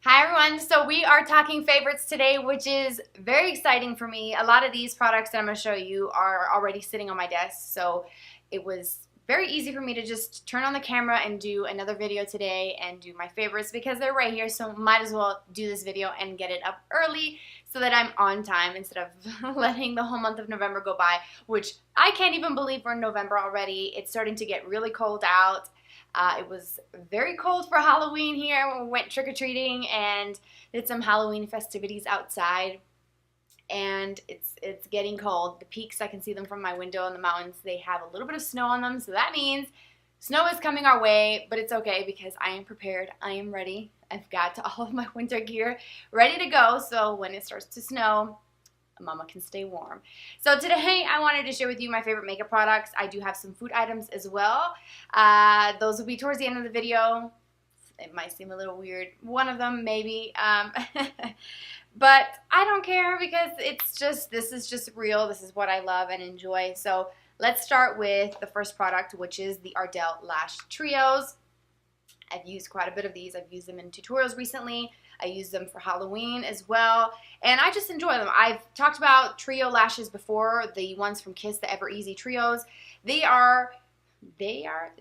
Hi everyone, so we are talking favorites today, which is very exciting for me. A lot of these products that I'm going to show you are already sitting on my desk, so it was very easy for me to just turn on the camera and do another video today and do my favorites because they're right here, so might as well do this video and get it up early so that I'm on time instead of letting the whole month of November go by, which I can't even believe we're in November already. It's starting to get really cold out. It was very cold for Halloween here when we went trick-or-treating and did some Halloween festivities outside. And it's getting cold. The peaks, I can see them from my window in the mountains. They have a little bit of snow on them, so that means snow is coming our way, but it's okay because I am prepared. I am ready. I've got all of my winter gear ready to go, so when it starts to snow, Mama can stay warm. So today I wanted to share with you my favorite makeup products. I do have some food items as well. Those will be towards the end of the video. It might seem a little weird. One of them maybe. But I don't care because this is just real. This is what I love and enjoy. So let's start with the first product, which is the Ardel Lash Trios. I've used quite a bit of these. I've used them in tutorials recently. I use them for Halloween as well, and I just enjoy them. I've talked about trio lashes before, the ones from Kiss, the Ever Easy Trios. They are they are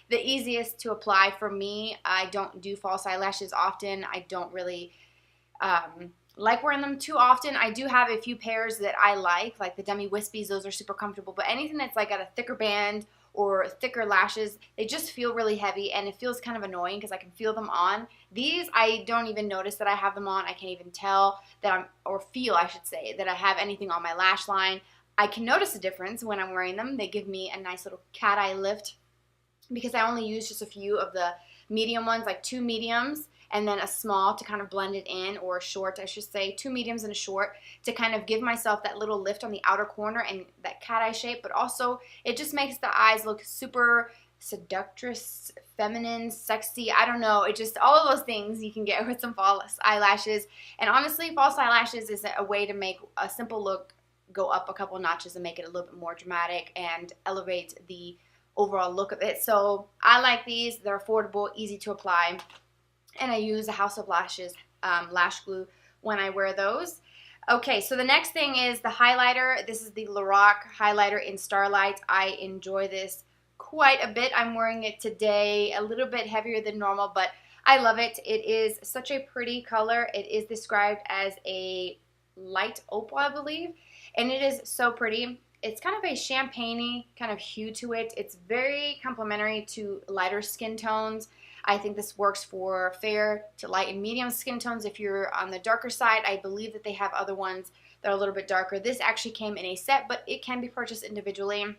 the easiest to apply for me. I don't do false eyelashes often. I don't really like wearing them too often. I do have a few pairs that I like the Demi Wispies. Those are super comfortable, but anything that's like got a thicker band or thicker lashes, they just feel really heavy and it feels kind of annoying because I can feel them on. These, I don't even notice that I have them on. I can't even tell that I should say, that I have anything on my lash line. I can notice a difference when I'm wearing them. They give me a nice little cat eye lift because I only use just a few of the medium ones, like 2 mediums and then a small to kind of blend it in, or a short, I should say, 2 mediums and a short to kind of give myself that little lift on the outer corner and that cat eye shape, but also it just makes the eyes look super seductress, feminine, sexy. I don't know. It just, all of those things you can get with some false eyelashes. And honestly, false eyelashes is a way to make a simple look go up a couple notches and make it a little bit more dramatic and elevate the overall look of it. So I like these. They're affordable, easy to apply. And I use a House of Lashes lash glue when I wear those. Okay, so the next thing is the highlighter. This is the LORAC highlighter in Starlight. I enjoy this quite a bit. I'm wearing it today, a little bit heavier than normal, but I love it. It is such a pretty color. It is described as a light opal, I believe, and it is so pretty. It's kind of a champagne-y kind of hue to it. It's very complementary to lighter skin tones. I think this works for fair to light and medium skin tones. If you're on the darker side, I believe that they have other ones that are a little bit darker. This actually came in a set, but it can be purchased individually.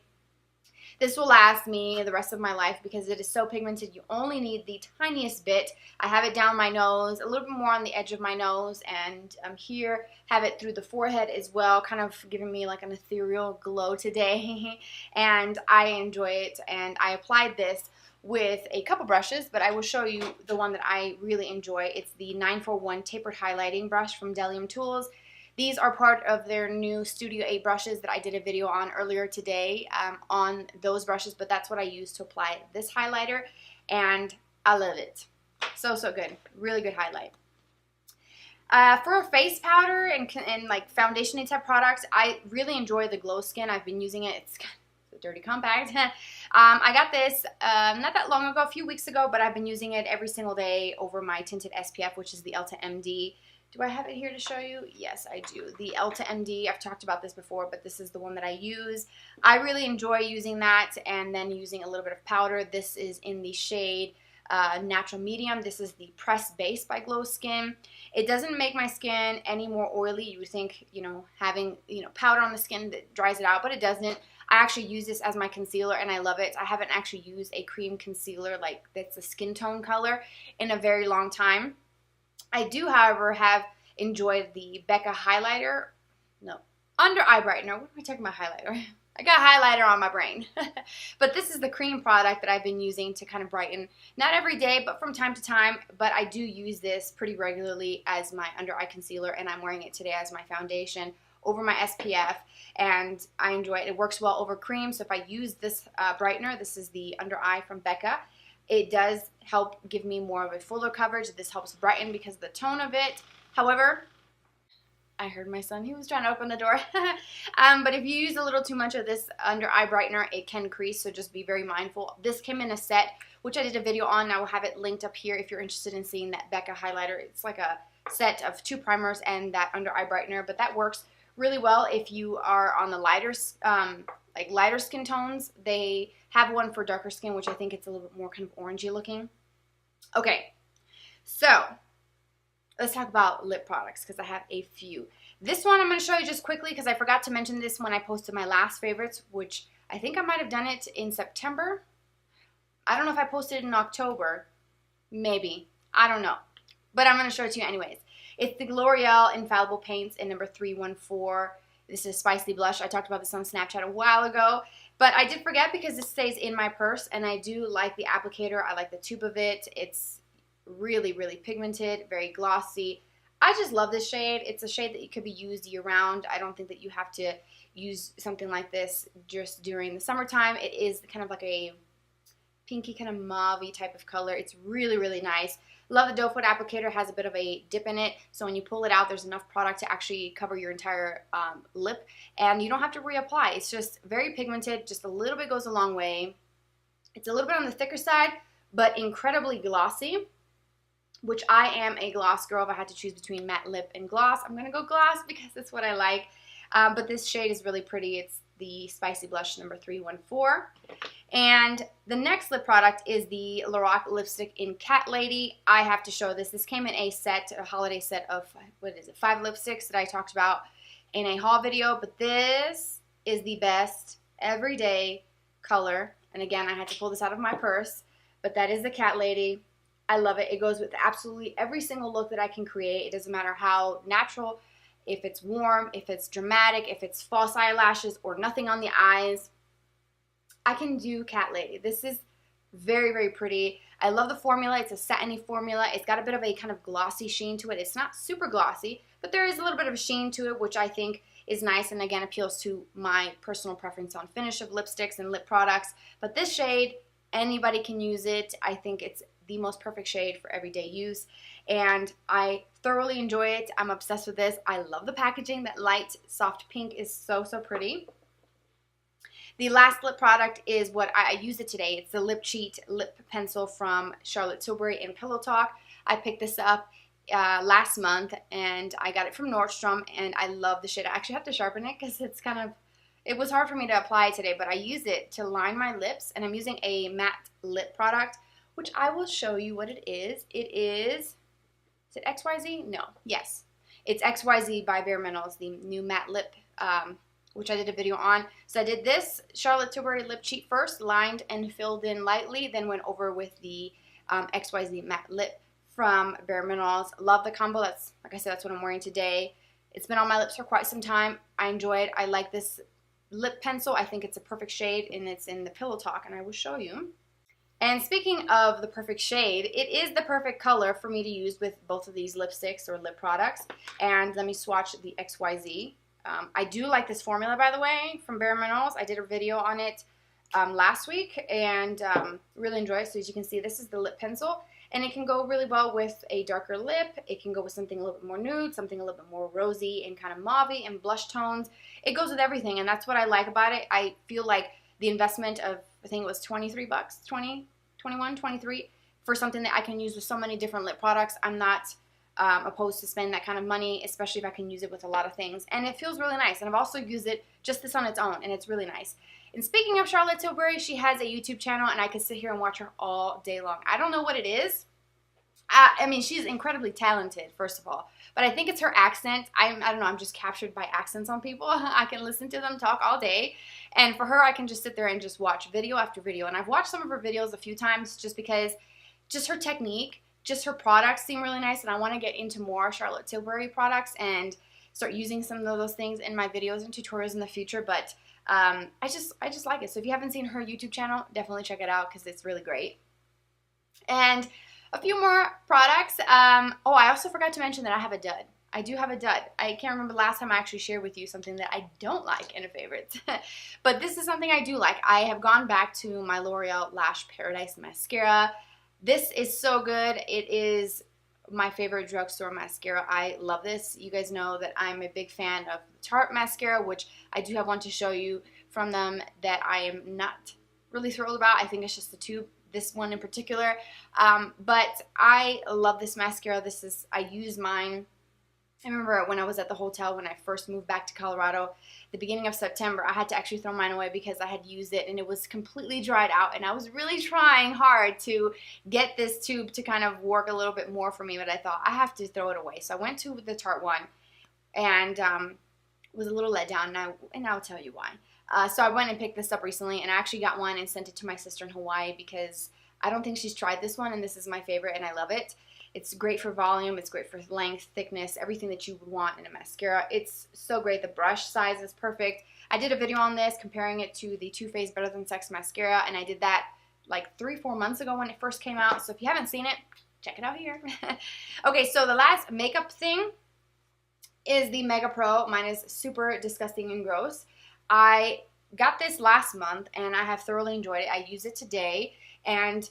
This will last me the rest of my life because it is so pigmented. You only need the tiniest bit. I have it down my nose, a little bit more on the edge of my nose, and here, have it through the forehead as well, kind of giving me like an ethereal glow today. And I enjoy it, and I applied this with a couple brushes, but I will show you the one that I really enjoy. It's the 941 Tapered Highlighting Brush from Delium Tools. These are part of their new Studio 8 brushes that I did a video on earlier today on those brushes, but that's what I use to apply this highlighter, and I love it. So good. Really good highlight. For a face powder and like foundation type products, I really enjoy the Glo Skin. I've been using it. It's a dirty compact. I got this not that long ago, a few weeks ago, but I've been using it every single day over my tinted SPF, which is the Ultra MD. Do I have it here to show you? Yes, I do. The Ultra MD, I've talked about this before, but this is the one that I use. I really enjoy using that and then using a little bit of powder. This is in the shade Natural Medium. This is the Pressed Based by Glo Skin. It doesn't make my skin any more oily. You would think, having, powder on the skin that dries it out, but it doesn't. I actually use this as my concealer and I love it. I haven't actually used a cream concealer like that's a skin tone color in a very long time. I do, however, have enjoyed the Becca highlighter. No, under eye brightener. What am I talking about highlighter? I got highlighter on my brain. But this is the cream product that I've been using to kind of brighten, not every day, but from time to time. But I do use this pretty regularly as my under eye concealer, and I'm wearing it today as my foundation over my SPF, and I enjoy it. It works well over cream, so if I use this brightener, this is the under eye from Becca, It does help give me more of a fuller coverage. This helps brighten because of the tone of it. However, I heard my son, he was trying to open the door. But if you use a little too much of this under eye brightener, it can crease, so just be very mindful. This came in a set, which I did a video on. I will have it linked up here if you're interested in seeing that Becca highlighter. It's like a set of 2 primers and that under eye brightener, but that works really well if you are on the lighter, like lighter skin tones. They have one for darker skin, which I think it's a little bit more kind of orangey looking. Okay, so let's talk about lip products because I have a few. This one I'm going to show you just quickly because I forgot to mention this when I posted my last favorites, which I think I might have done it in September. I don't know if I posted it in October. Maybe. I don't know. But I'm going to show it to you anyways. It's the L'Oreal Infallible Paints in number 314. This is Spicy Blush. I talked about this on Snapchat a while ago. But I did forget because this stays in my purse, and I do like the applicator. I like the tube of it. It's really, really pigmented, very glossy. I just love this shade. It's a shade that you could be used year-round. I don't think that you have to use something like this just during the summertime. It is kind of like a pinky, kind of mauve-y type of color. It's really, really nice. Love the doe foot applicator. It has a bit of a dip in it, so when you pull it out, there's enough product to actually cover your entire lip, and you don't have to reapply. It's just very pigmented. Just a little bit goes a long way. It's a little bit on the thicker side, but incredibly glossy, which I am a gloss girl. If I had to choose between matte lip and gloss, I'm going to go gloss because that's what I like. But this shade is really pretty. It's the Spicy Blush number 314. And the next lip product is the LORAC lipstick in Cat Lady. I have to show this. This came in a set, a holiday set of, 5 lipsticks that I talked about in a haul video. But this is the best everyday color. And again, I had to pull this out of my purse. But that is the Cat Lady. I love it. It goes with absolutely every single look that I can create. It doesn't matter how natural, if it's warm, if it's dramatic, if it's false eyelashes or nothing on the eyes. I can do Cat Lady. This is very, very pretty. I love the formula. It's a satiny formula. It's got a bit of a kind of glossy sheen to it. It's not super glossy, but there is a little bit of a sheen to it, which I think is nice and again appeals to my personal preference on finish of lipsticks and lip products. But this shade, anybody can use it. I think it's the most perfect shade for everyday use, and I thoroughly enjoy it. I'm obsessed with this. I love the packaging. That light soft pink is so, so pretty. The last lip product is what I used it today. It's the Lip Cheat lip pencil from Charlotte Tilbury and Pillow Talk. I picked this up last month, and I got it from Nordstrom, and I love the shade. I actually have to sharpen it because it's kind of, it was hard for me to apply it today, but I use it to line my lips, and I'm using a matte lip product, which I will show you what it is. It is it XYZ? No. Yes. It's XYZ by Bare Minerals, the new matte lip, which I did a video on. So I did this Charlotte Tilbury Lip Cheat first, lined and filled in lightly, then went over with the XYZ matte lip from Bare Minerals. Love the combo. That's, like I said, that's what I'm wearing today. It's been on my lips for quite some time. I enjoy it. I like this lip pencil. I think it's a perfect shade, and it's in the Pillow Talk, and I will show you. And speaking of the perfect shade, it is the perfect color for me to use with both of these lipsticks or lip products. And let me swatch the XYZ. I do like this formula, by the way, from Bare Minerals. I did a video on it last week and really enjoyed it. So as you can see, this is the lip pencil, and it can go really well with a darker lip. It can go with something a little bit more nude, something a little bit more rosy and kind of mauve-y and blush tones. It goes with everything, and that's what I like about it. I feel like the investment of, I think it was 23 bucks, 20, 21, 23, for something that I can use with so many different lip products. I'm not opposed to spending that kind of money, especially if I can use it with a lot of things. And it feels really nice. And I've also used it just this on its own, and it's really nice. And speaking of Charlotte Tilbury, she has a YouTube channel, and I could sit here and watch her all day long. I don't know what it is. I mean, she's incredibly talented, first of all. But I think it's her accent. I don't know, I'm just captured by accents on people. I can listen to them talk all day. And for her, I can just sit there and just watch video after video. And I've watched some of her videos a few times just because just her technique, just her products seem really nice. And I want to get into more Charlotte Tilbury products and start using some of those things in my videos and tutorials in the future. But I just like it. So if you haven't seen her YouTube channel, definitely check it out because it's really great. And a few more products. Oh, I also forgot to mention that I have a dud. I do have a dud. I can't remember the last time I actually shared with you something that I don't like in a favorite. But this is something I do like. I have gone back to my L'Oreal Lash Paradise Mascara. This is so good. It is my favorite drugstore mascara. I love this. You guys know that I'm a big fan of Tarte mascara, which I do have one to show you from them that I am not really thrilled about. I think it's just the tube, this one in particular. But I love this mascara. I use mine. I remember when I was at the hotel when I first moved back to Colorado, the beginning of September, I had to actually throw mine away because I had used it and it was completely dried out, and I was really trying hard to get this tube to kind of work a little bit more for me, but I thought I have to throw it away. So I went to the Tarte one and was a little let down, and I'll tell you why. So I went and picked this up recently, and I actually got one and sent it to my sister in Hawaii because I don't think she's tried this one, and this is my favorite and I love it. It's great for volume, it's great for length, thickness, everything that you would want in a mascara. It's so great. The brush size is perfect. I did a video on this comparing it to the Too Faced Better Than Sex mascara, and I did that like 3-4 months ago when it first came out. So if you haven't seen it, check it out here. Okay, so the last makeup thing is the Mega Pro. Mine is super disgusting and gross. I got this last month and I have thoroughly enjoyed it. I use it today, and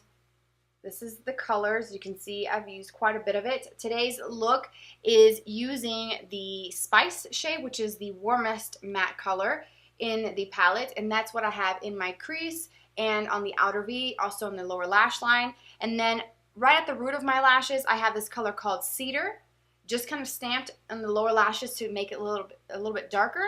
this is the colors. You can see I've used quite a bit of it. Today's look is using the Spice shade, which is the warmest matte color in the palette, and that's what I have in my crease and on the outer V, also in the lower lash line. And then right at the root of my lashes, I have this color called Cedar, just kind of stamped on the lower lashes to make it a little bit darker.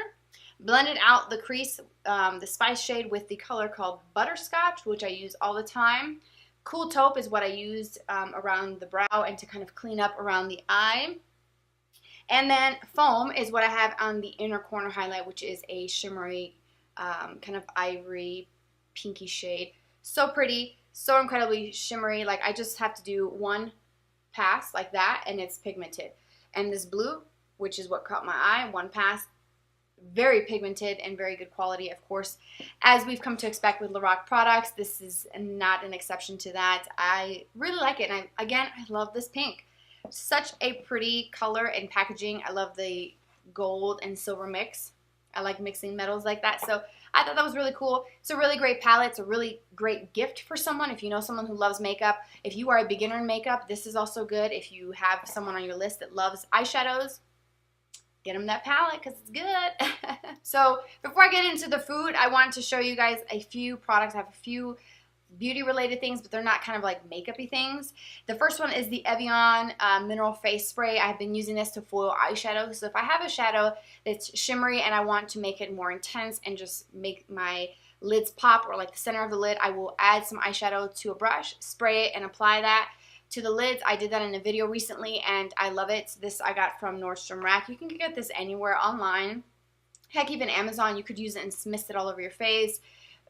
Blended out the crease, the Spice shade, with the color called Butterscotch, which I use all the time. Cool Taupe is what I used around the brow and to kind of clean up around the eye. And then Foam is what I have on the inner corner highlight, which is a shimmery kind of ivory pinky shade. So pretty, so incredibly shimmery. Like, I just have to do one pass like that and it's pigmented. And this blue, which is what caught my eye, one pass, very pigmented and very good quality, of course, as we've come to expect with LORAC products. This is not an exception to that. I really like it, and I love this pink. Such a pretty color and packaging. I love the gold and silver mix. I like mixing metals like that, so I thought that was really cool. It's a really great palette. It's a really great gift for someone. If you know someone who loves makeup, if you are a beginner in makeup, this is also good. If you have someone on your list that loves eyeshadows, get them that palette because it's good. So before I get into the food, I wanted to show you guys a few products. I have a few beauty related things, but they're not kind of like makeup-y things. The first one is the Evian Mineral Face Spray. I've been using this to foil eyeshadow. So if I have a shadow that's shimmery and I want to make it more intense and just make my lids pop, or like the center of the lid, I will add some eyeshadow to a brush, spray it, and apply that to the lids. I did that in a video recently and I love it. This I got from Nordstrom Rack. You can get this anywhere online. Heck, even Amazon. You could use it and mist it all over your face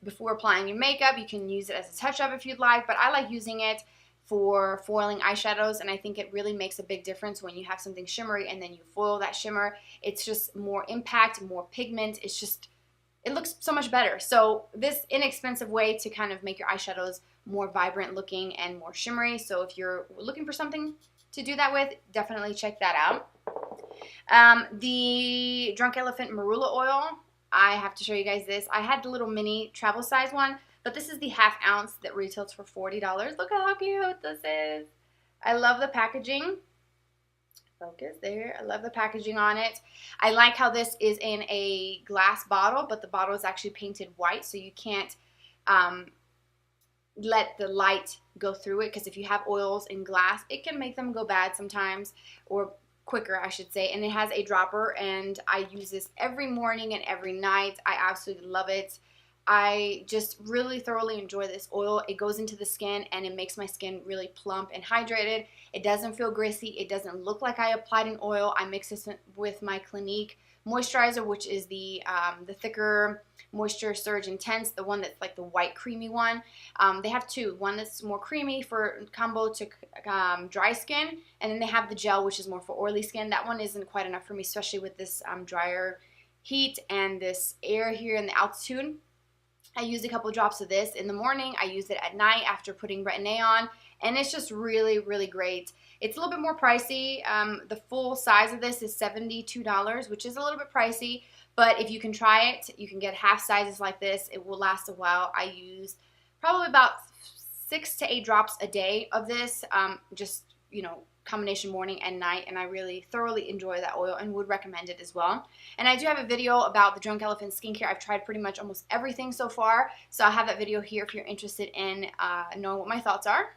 before applying your makeup. You can use it as a touch-up if you'd like, but I like using it for foiling eyeshadows, and I think it really makes a big difference when you have something shimmery and then you foil that shimmer. It's just more impact, more pigment. It looks so much better. So this inexpensive way to kind of make your eyeshadows more vibrant looking and more shimmery. So if you're looking for something to do that with, definitely check that out. The Drunk Elephant Marula oil, I have to show you guys this. I had the little mini travel size one, but this is the ½ ounce that retails for $40. Look how cute this is. I love the packaging. Focus there. I love the packaging on it. I like how this is in a glass bottle, but the bottle is actually painted white, so you can't let the light go through it, because if you have oils in glass, it can make them go bad sometimes, or quicker, I should say. And it has a dropper, and I use this every morning and every night. I absolutely love it. I just really thoroughly enjoy this oil. It goes into the skin and it makes my skin really plump and hydrated. It doesn't feel greasy. It doesn't look like I applied an oil. I mix this with my Clinique moisturizer, which is the thicker Moisture Surge Intense, the one that's like the white creamy one. They have two. One that's more creamy for combo to dry skin, and then they have the gel, which is more for oily skin. That one isn't quite enough for me, especially with this drier heat and this air here in the altitude. I used a couple drops of this in the morning. I used it at night after putting Brightener on, and it's just really, really great. It's a little bit more pricey. The full size of this is $72, which is a little bit pricey, but if you can try it, you can get half sizes like this. It will last a while. I use probably about 6 to 8 drops a day of this, just, you know, combination morning and night, and I really thoroughly enjoy that oil and would recommend it as well. And I do have a video about the Drunk Elephant skincare. I've tried pretty much almost everything so far, so I'll have that video here if you're interested in knowing what my thoughts are.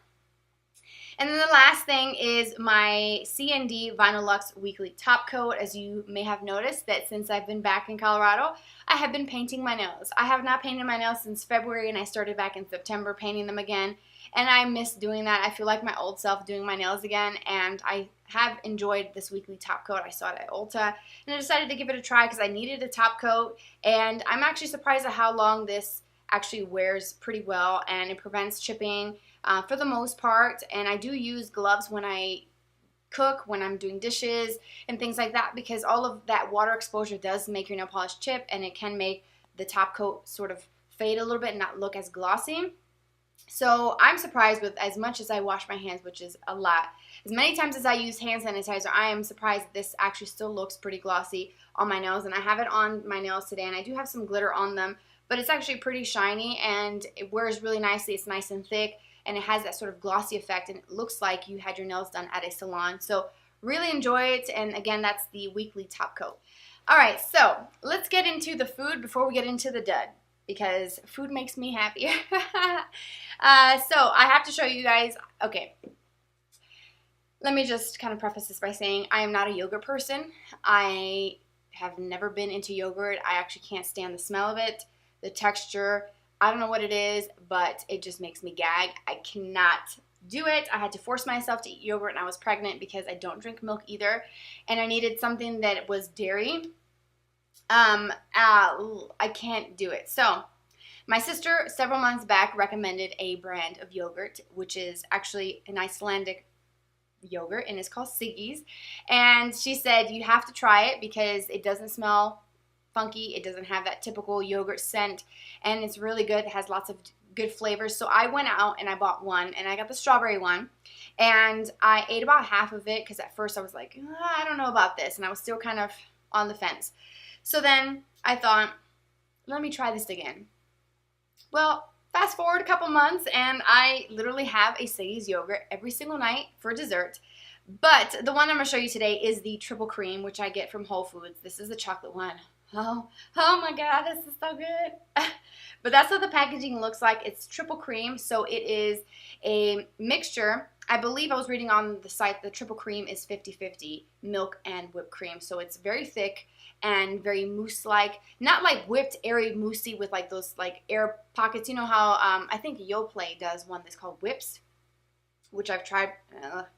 And then the last thing is my C&D Vinyl Luxe Weekly Top Coat. As you may have noticed that since I've been back in Colorado, I have been painting my nails. I have not painted my nails since February, and I started back in September painting them again. And I miss doing that. I feel like my old self doing my nails again, and I have enjoyed this weekly top coat. I saw it at Ulta, and I decided to give it a try because I needed a top coat, and I'm actually surprised at how long this actually wears pretty well, and it prevents chipping for the most part. And I do use gloves when I cook, when I'm doing dishes and things like that, because all of that water exposure does make your nail polish chip, and it can make the top coat sort of fade a little bit and not look as glossy. So I'm surprised with as much as I wash my hands, which is a lot. As many times as I use hand sanitizer, I am surprised this actually still looks pretty glossy on my nails. And I have it on my nails today, and I do have some glitter on them, but it's actually pretty shiny, and it wears really nicely. It's nice and thick, and it has that sort of glossy effect, and it looks like you had your nails done at a salon. So really enjoy it, and again, that's the weekly top coat. All right, so let's get into the food before we get into the dud, because food makes me happy. So I have to show you guys, okay, let me just kind of preface this by saying I am not a yogurt person. I have never been into yogurt. I actually can't stand the smell of it, the texture. I don't know what it is, but it just makes me gag. I cannot do it. I had to force myself to eat yogurt, and I was pregnant because I don't drink milk either, and I needed something that was dairy. I can't do it. So my sister several months back recommended a brand of yogurt, which is actually an Icelandic yogurt, and it's called Siggi's. And she said you have to try it because it doesn't smell funky. It doesn't have that typical yogurt scent, and it's really good. It has lots of good flavors. So I went out and I bought one, and I got the strawberry one, and I ate about half of it because at first I was like, I don't know about this, and I was still kind of on the fence. So then I thought, let me try this again. Well, fast forward a couple months, and I literally have a Siggi's yogurt every single night for dessert. But the one I'm going to show you today is the triple cream, which I get from Whole Foods. This is the chocolate one. Oh my God, this is so good. But that's what the packaging looks like. It's triple cream, so it is a mixture. I believe I was reading on the site the triple cream is 50-50 milk and whipped cream. So it's very thick and very mousse-like. Not like whipped, airy, moussey with like those like air pockets. You know how I think Yoplait does one that's called Whips, which I've tried.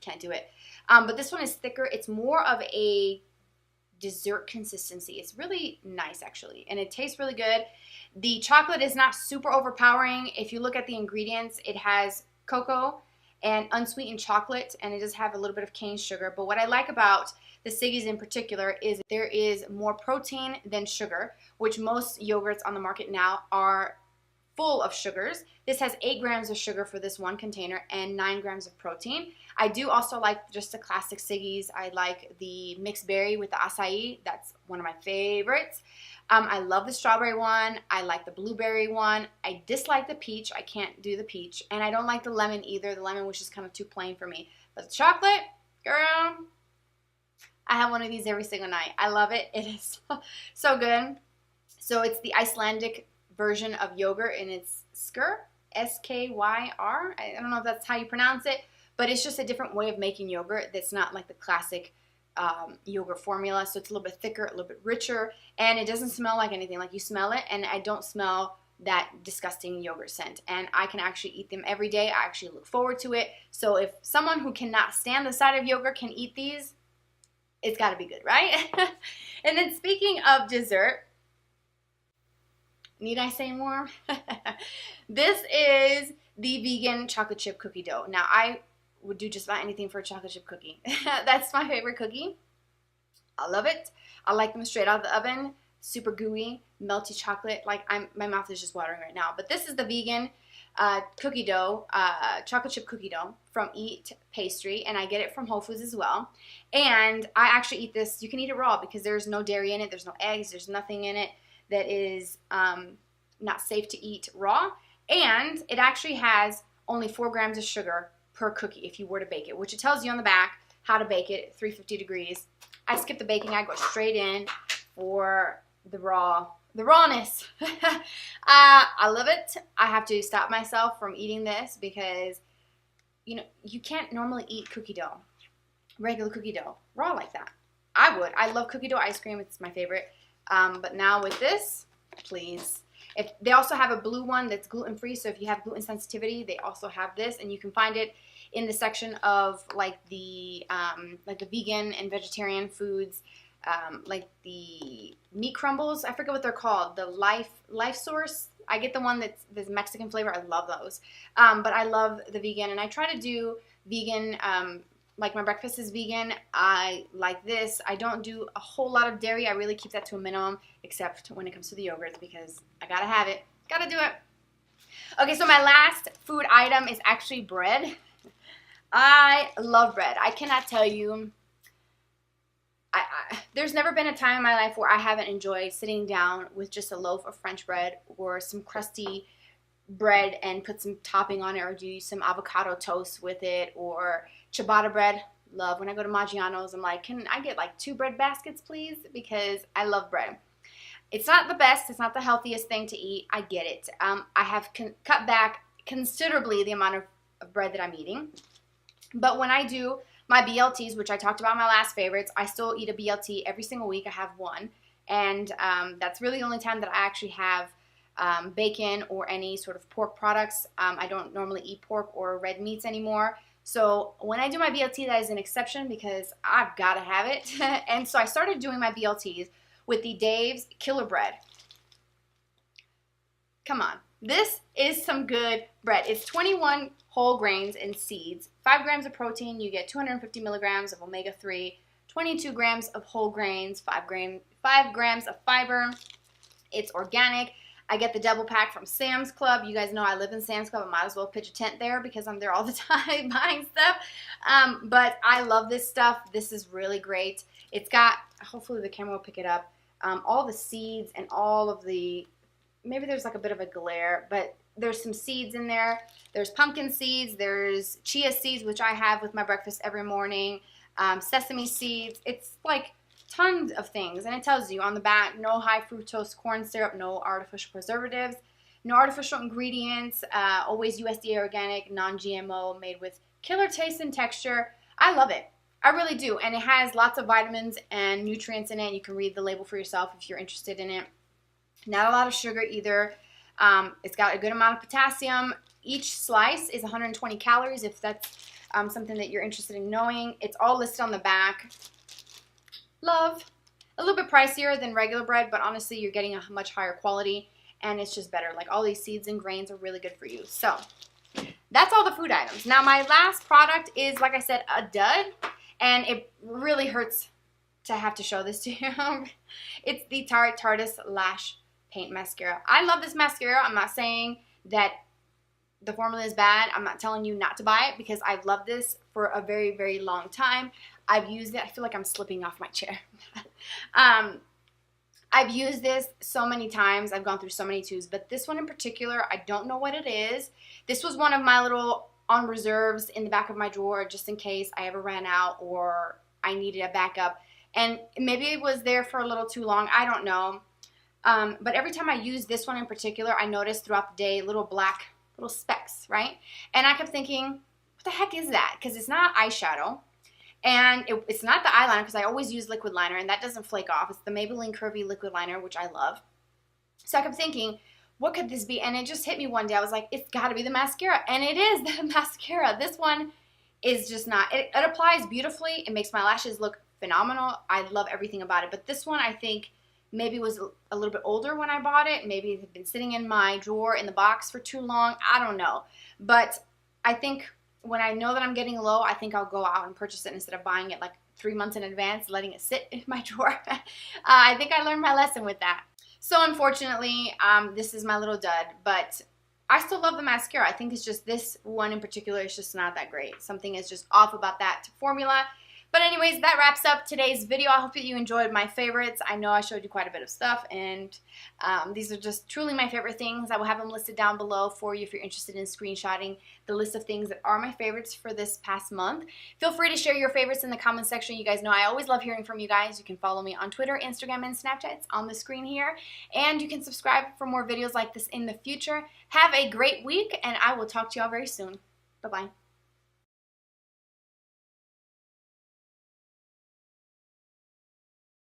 Can't do it. But this one is thicker. It's more of a dessert consistency. It's really nice actually, and it tastes really good. The chocolate is not super overpowering. If you look at the ingredients, it has cocoa and unsweetened chocolate, and it does have a little bit of cane sugar. But what I like about the Siggi's in particular is there is more protein than sugar, which most yogurts on the market now are full of sugars. This has 8 grams of sugar for this one container and 9 grams of protein. I do also like just the classic Siggi's. I like the mixed berry with the acai. That's one of my favorites. I love the strawberry one. I like the blueberry one. I dislike the peach. I can't do the peach. And I don't like the lemon either. The lemon was just kind of too plain for me. But the chocolate, girl, I have one of these every single night. I love it. It is so good. So it's the Icelandic version of yogurt, and it's Skyr, S-K-Y-R. I don't know if that's how you pronounce it, but it's just a different way of making yogurt that's not like the classic yogurt formula. So it's a little bit thicker, a little bit richer, and it doesn't smell like anything. Like you smell it, and I don't smell that disgusting yogurt scent, and I can actually eat them every day. I actually look forward to it. So if someone who cannot stand the sight of yogurt can eat these, it's got to be good, right? And then speaking of dessert, need I say more? This is the vegan chocolate chip cookie dough. Now, I would do just about anything for a chocolate chip cookie. That's my favorite cookie. I love it. I like them straight out of the oven. super gooey, melty chocolate. Like my mouth is just watering right now. But this is the vegan cookie dough, chocolate chip cookie dough from Eat Pastry, and I get it from Whole Foods as well. And I actually eat this. You can eat it raw because there's no dairy in it. There's no eggs. There's nothing in it that is not safe to eat raw. And it actually has only 4 grams of sugar per cookie if you were to bake it, which it tells you on the back how to bake it at 350 degrees. I skip the baking. I go straight in for the rawness. I love it. I have to stop myself from eating this because, you know, you can't normally eat cookie dough, regular cookie dough, raw like that. I would. I love cookie dough ice cream. It's my favorite. But now with this, please. If they also have a blue one that's gluten-free, so if you have gluten sensitivity, they also have this, and you can find it in the section of like the vegan and vegetarian foods, like the meat crumbles. I forget what they're called. The Life Source. I get the one that's Mexican flavor. I love those. But I love the vegan, and I try to do vegan. Like my breakfast is vegan. I like this. I don't do a whole lot of dairy. I really keep that to a minimum, except when it comes to the yogurts because I gotta have it. Gotta do it. Okay, so my last food item is actually bread. I love bread. I cannot tell you. There's never been a time in my life where I haven't enjoyed sitting down with just a loaf of French bread or some crusty bread and put some topping on it, or do some avocado toast with it, or ciabatta bread. Love. When I go to Maggiano's, I'm like, can I get like 2 bread baskets, please? Because I love bread. It's not the best. It's not the healthiest thing to eat. I get it. I have cut back considerably the amount of bread that I'm eating. But when I do my BLTs, which I talked about in my last favorites, I still eat a BLT every single week. I have one. And that's really the only time that I actually have bacon or any sort of pork products. I don't normally eat pork or red meats anymore. So when I do my BLT, that is an exception because I've got to have it. And so I started doing my BLTs with the Dave's Killer Bread. Come on. This is some good bread. It's 21 whole grains and seeds, 5 grams of protein. You get 250 milligrams of omega-3, 22 grams of whole grains, 5 grams of fiber. It's organic. I get the double pack from Sam's Club. You guys know I live in Sam's Club. I might as well pitch a tent there because I'm there all the time buying stuff. But I love this stuff. This is really great. It's got, hopefully the camera will pick it up, all the seeds and all of the, maybe there's like a bit of a glare, but there's some seeds in there. There's pumpkin seeds. There's chia seeds, which I have with my breakfast every morning. Sesame seeds. It's like tons of things, and it tells you on the back, no high fructose corn syrup, no artificial preservatives, no artificial ingredients, always USDA organic, non-GMO, made with killer taste and texture. I love it. I really do, and it has lots of vitamins and nutrients in it. You can read the label for yourself if you're interested in it. Not a lot of sugar either. It's got a good amount of potassium. Each slice is 120 calories if that's something that you're interested in knowing. It's all listed on the back. Love. A little bit pricier than regular bread, but honestly you're getting a much higher quality and it's just better. Like all these seeds and grains are really good for you. So that's all the food items. Now my last product is, like I said, a dud, and it really hurts to have to show this to you. It's the Tarte's Lash Paint Mascara. I love this mascara. I'm not saying that the formula is bad. I'm not telling you not to buy it because I've loved this for a very, very long time. I've used it. I feel like I'm slipping off my chair. I've used this so many times. I've gone through so many tubes, but this one in particular, I don't know what it is. This was one of my little on reserves in the back of my drawer just in case I ever ran out or I needed a backup. And maybe it was there for a little too long. I don't know. But every time I use this one in particular, I noticed throughout the day little black little specks, right? And I kept thinking, what the heck is that? Because it's not eyeshadow. And it's not the eyeliner because I always use liquid liner and that doesn't flake off. It's the Maybelline Curvy liquid liner, which I love. So I kept thinking, what could this be? And it just hit me one day. I was like, it's got to be the mascara. And it is the mascara. This one is just not. It applies beautifully. It makes my lashes look phenomenal. I love everything about it. But this one, I think, maybe was a little bit older when I bought it. Maybe it had been sitting in my drawer in the box for too long. I don't know. But I think when I know that I'm getting low, I think I'll go out and purchase it instead of buying it like 3 months in advance, letting it sit in my drawer. I think I learned my lesson with that. So unfortunately, this is my little dud, but I still love the mascara. I think it's just this one in particular is just not that great. Something is just off about that formula. But anyways, that wraps up today's video. I hope that you enjoyed my favorites. I know I showed you quite a bit of stuff, and these are just truly my favorite things. I will have them listed down below for you if you're interested in screenshotting the list of things that are my favorites for this past month. Feel free to share your favorites in the comment section. You guys know I always love hearing from you guys. You can follow me on Twitter, Instagram, and Snapchat. It's on the screen here. And you can subscribe for more videos like this in the future. Have a great week, and I will talk to y'all very soon. Bye-bye.